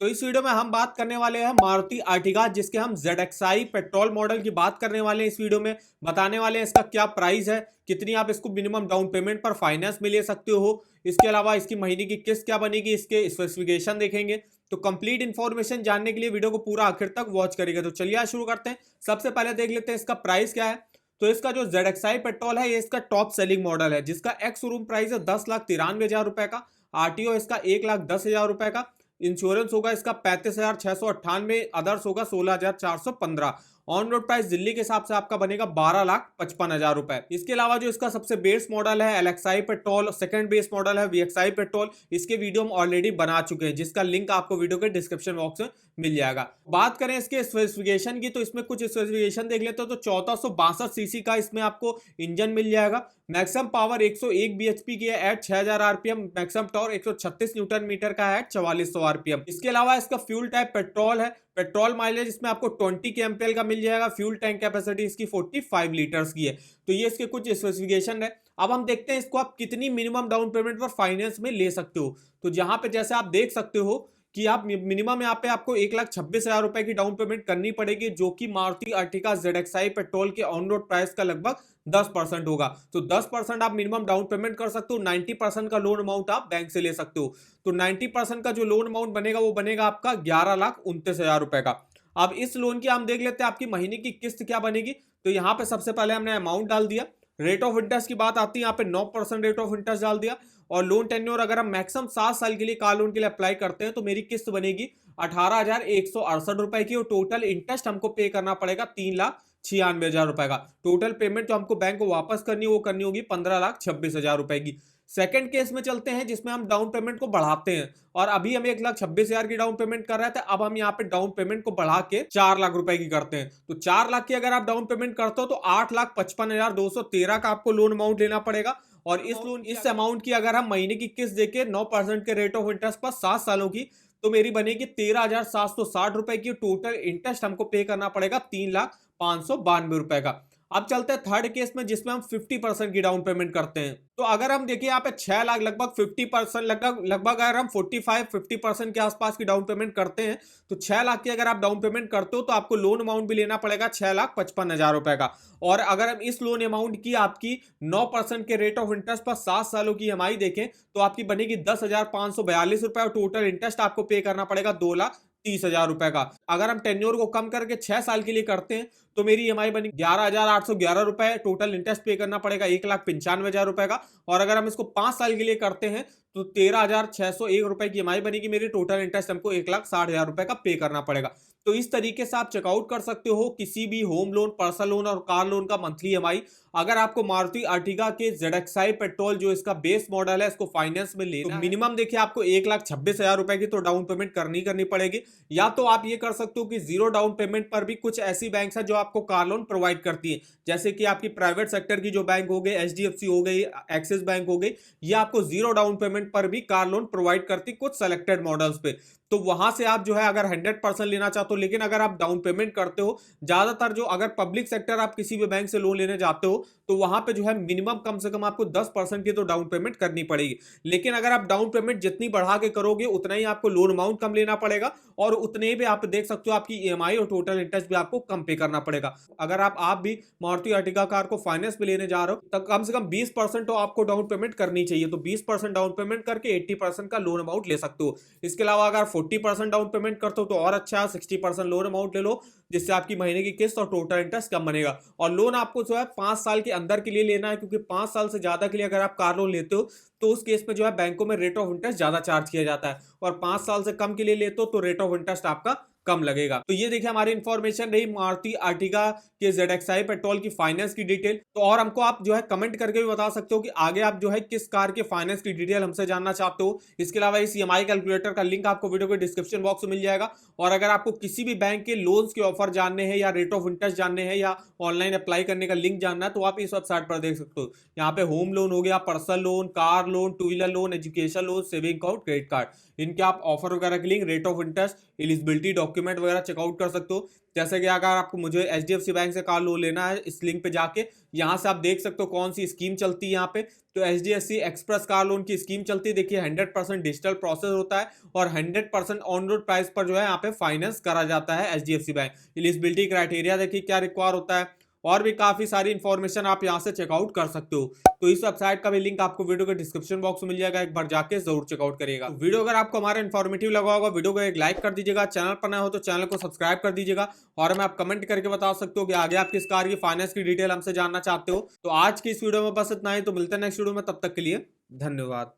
तो इस वीडियो में हम बात करने वाले हैं मारुति आर्टिगा, जिसके हम ZXi पेट्रोल मॉडल की बात करने वाले हैं। इस वीडियो में बताने वाले हैं इसका क्या प्राइस है, कितनी आप इसको मिनिमम डाउन पेमेंट पर फाइनेंस में ले सकते हो, इसके अलावा इसकी महीने की किस्त क्या बनेगी, इसके स्पेसिफिकेशन देखेंगे। तो कंप्लीट इन्फॉर्मेशन जानने के लिए वीडियो को पूरा आखिर तक वॉच करेगा। तो चलिए आज शुरू करते हैं। सबसे पहले देख लेते हैं इसका प्राइस क्या है। तो इसका जो ZXi पेट्रोल है, ये इसका टॉप सेलिंग मॉडल है, जिसका एक्स शोरूम प्राइस है 10,93,000 रुपए का। आरटीओ इसका 1,10,000 रुपए का। इंश्योरेंस होगा इसका 35,698, अदर्स होगा 16,415। ऑन रोड प्राइस दिल्ली के हिसाब से आपका बनेगा 12,55,000 रुपए। इसके अलावा जो इसका सबसे बेस मॉडल है LXi petrol, second base model है VXi पेट्रोल, इसके वीडियो हम ऑलरेडी बना चुके हैं, जिसका लिंक आपको वीडियो के डिस्क्रिप्शन बॉक्स में मिल जाएगा। बात करें इसके स्पेसिफिकेशन की, तो इसमें कुछ स्पेसिफिकेशन देख लेते हो। तो 1462 सीसी का इसमें आपको इंजन मिल जाएगा। मैक्सिमम पावर 101 bhp की है at 6000 rpm। Maximum torque 136 newton metre का है एट 4400 rpm। इसके अलावा इसका फ्यूल टाइप पेट्रोल है। पेट्रोल माइलेज इसमें आपको 20 kmpl का मिल जाएगा। फ्यूल टैंक कैपेसिटी इसकी 45 लीटर्स की है। तो ये इसके कुछ स्पेसिफिकेशन है। अब हम देखते हैं इसको आप कितनी मिनिमम डाउन पेमेंट पर फाइनेंस में ले सकते हो। तो जहां पे जैसे आप देख सकते हो कि आप मिनिमम यहाँ पे आपको 1,26,000 रुपए की डाउन पेमेंट करनी पड़ेगी, जो कि मारुति अर्टिगा ZXi पेट्रोल के ऑन रोड प्राइस का लगभग 10% होगा। तो 10% आप मिनिमम डाउन पेमेंट कर सकते हो। 90% का लोन अमाउंट आप बैंक से ले सकते हो। तो 90% का जो लोन अमाउंट बनेगा वो बनेगा आपका 11,29,000 रुपए का। अब इस लोन की हम देख लेते हैं आपकी महीने की किस्त क्या बनेगी। तो यहाँ पे सबसे पहले हमने अमाउंट डाल दिया। रेट ऑफ इंटरेस्ट की बात आती है, यहाँ पे 9% रेट ऑफ इंटरेस्ट डाल दिया। और लोन टेन्योर अगर हम मैक्सिमम 7 साल के लिए कार लोन के लिए अप्लाई करते हैं तो मेरी किस्त बनेगी 18,168 रुपए की। और टोटल इंटरेस्ट हमको पे करना पड़ेगा 3,96,000 रुपए का। टोटल पेमेंट जो हमको बैंक को वापस करनी है वो करनी होगी 15,26,000 रुपए की। सेकंड केस में चलते हैं, जिसमें हम डाउन पेमेंट को बढ़ाते हैं। और अभी हम 1,26,000 की डाउन पेमेंट कर रहे थे, अब हम यहाँ पे डाउन पेमेंट को बढ़ा के 4 लाख रुपए की करते हैं। तो 4 लाख की अगर आप डाउन पेमेंट करते हो तो 8,55,213 का आपको लोन अमाउंट लेना पड़ेगा। और इस अमाउंट की अगर हम महीने की किस्त देके 9% के रेट ऑफ इंटरेस्ट पर 7 सालों की, तो मेरी बनेगी 13,760 रुपए की। टोटल इंटरेस्ट हमको पे करना पड़ेगा 3,592 रुपए का। अब चलते हैं थर्ड केस में, जिसमें हम 50% की डाउन पेमेंट करते हैं। तो अगर हम देखिए यहाँ पे 6 लाख लगभग 50% लगभग अगर हम 45-50% के आसपास की डाउन पेमेंट करते हैं, तो 6 लाख की अगर आप डाउन पेमेंट करते हो तो आपको लोन अमाउंट भी लेना पड़ेगा 6,55,000 रुपए का। और अगर हम इस लोन अमाउंट की आपकी 9% के रेट ऑफ इंटरेस्ट पर 7 सालों की EMI देखें तो आपकी बनेगी 10,542 रुपए। और टोटल इंटरेस्ट आपको पे करना पड़ेगा 2,30,000 रुपए का। अगर हम टेन्योर को कम करके 6 साल के लिए करते हैं तो मेरी EMI बनी 11,811 रुपए। टोटल इंटरेस्ट पे करना पड़ेगा 1,95,000 रुपए का। और अगर हम इसको 5 साल के लिए करते हैं तो 13,601 रुपए की EMI बनेगी मेरी। टोटल इंटरेस्ट हमको 1,60,000 रुपए का पे करना पड़ेगा। तो इस तरीके से आप चेकआउट कर सकते हो किसी भी होम लोन, पर्सनल लोन और कार लोन का मंथली EMI। अगर आपको मारुति अर्टिगा के ZXi पेट्रोल जो इसका बेस मॉडल है इसको फाइनेंस में लेना तो मिनिमम देखिए आपको 1,26,000 रुपए की तो डाउन पेमेंट करनी पड़ेगी। या तो आप ये कर सकते हो कि जीरो डाउन पेमेंट पर भी कुछ ऐसी बैंक है जो आपको कार लोन प्रोवाइड करती है, जैसे कि आपकी प्राइवेट सेक्टर की जो बैंक हो गई, HDFC हो गई, एक्सिस बैंक हो गई, ये आपको जीरो डाउन पेमेंट पर भी कार लोन प्रोवाइड करती कुछ सेलेक्टेड मॉडल्स पे। तो वहां से आप जो है अगर 100% लेना चाहते हो, लेकिन अगर आप डाउन पेमेंट करते हो ज्यादातर जो अगर पब्लिक सेक्टर आप किसी भी बैंक से लोन लेने जाते हो तो वहां पे जो है मिनिमम कम से कम आपको 10% की तो डाउन पेमेंट करनी पड़ेगी। लेकिन अगर आप डाउन पेमेंट जितनी बढ़ा के करोगे उतना ही आपको लोन अमाउंट कम लेना पड़ेगा और उतने भी आप देख सकते हो आपकी EMI और टोटल इंटरेस्ट भी आपको कम पे करना पड़ेगा। अगर आप भी मारुति अर्टिगा कार को फाइनेंस पे लेने जा रहे हो तो कम से कम 20% तो आपको डाउन पेमेंट करनी चाहिए। तो 20% डाउन पेमेंट करके 80% का लोन अमाउंट ले सकते हो। इसके अलावा अगर 40% डाउन पेमेंट करते हो तो और अच्छा है, 60% लोन अमाउंट ले लो, जिससे आपकी महीने की किस्त और टोटल इंटरेस्ट कम बनेगा। और लोन आपको जो है 5 साल के अंदर के लिए लेना है, क्योंकि 5 साल से ज्यादा के लिए अगर आप कार लोन लेते हो तो उस केस में जो है बैंकों में रेट ऑफ इंटरेस्ट ज्यादा चार्ज किया जाता है। और 5 साल से कम के लिए लेते हो तो रेट ऑफ इंटरेस्ट आपका कम लगेगा। तो ये देखिए हमारी इंफॉर्मेशन रही मारुति अर्टिगा के ZXi पेट्रोल की फाइनेंस की डिटेल। तो और हमको आप जो है कमेंट करके भी बता सकते हो कि आगे आप जो है किस कार के फाइनेंस की डिटेल हमसे जानना चाहते हो। इसके अलावा इस EMI कैलकुलेटर का लिंक आपको वीडियो के डिस्क्रिप्शन बॉक्स में मिल जाएगा। और अगर आपको किसी भी बैंक के लोन्स के ऑफर जानने हैं या रेट ऑफ इंटरेस्ट जानने हैं या ऑनलाइन अप्लाई करने का लिंक जानना है तो आप इस वेबसाइट पर देख सकते हो। यहाँ पे होम लोन हो गया, personal loan, car loan, 2 wheeler loan, education loan, saving account, credit card, इनके आप ऑफर वगैरह के link, rate of interest, eligibility document document वगैरह चेकआउट कर सकते हो। जैसे कि अगर आपको मुझे HDFC बैंक से कार लोन लेना है, इस लिंक पे जाके यहाँ से आप देख सकते हो कौन सी स्कीम चलती है। यहाँ पे तो HDFC एक्सप्रेस कार लोन की स्कीम चलती है। देखिए 100% डिजिटल प्रोसेस होता है और 100% ऑन रोड प्राइस पर जो है यहाँ पे फाइनेंस करा जाता है HDFC बैंक। एलिजिबिलिटी क्राइटेरिया देखिए क्या रिक्वायर होता है, और भी काफी सारी इंफॉर्मेशन आप यहाँ से चेकआउट कर सकते हो। तो इस वेबसाइट का भी लिंक आपको वीडियो के डिस्क्रिप्शन बॉक्स में मिल जाएगा, एक बार जाके जरूर चेकआउट करिएगा। तो वीडियो अगर आपको हमारा इन्फॉर्मेटिव लगा होगा, वीडियो को एक लाइक कर दीजिएगा, चैनल पर नया हो तो चैनल को सब्सक्राइब कर दीजिएगा, और हमें आप कमेंट करके बता सकते हो कि आगे आप किस कार की फाइनेंस की डिटेल हमसे जानना चाहते हो। तो आज की इस वीडियो में बस इतना ही, तो मिलते हैं नेक्स्ट वीडियो में, तब तक के लिए धन्यवाद।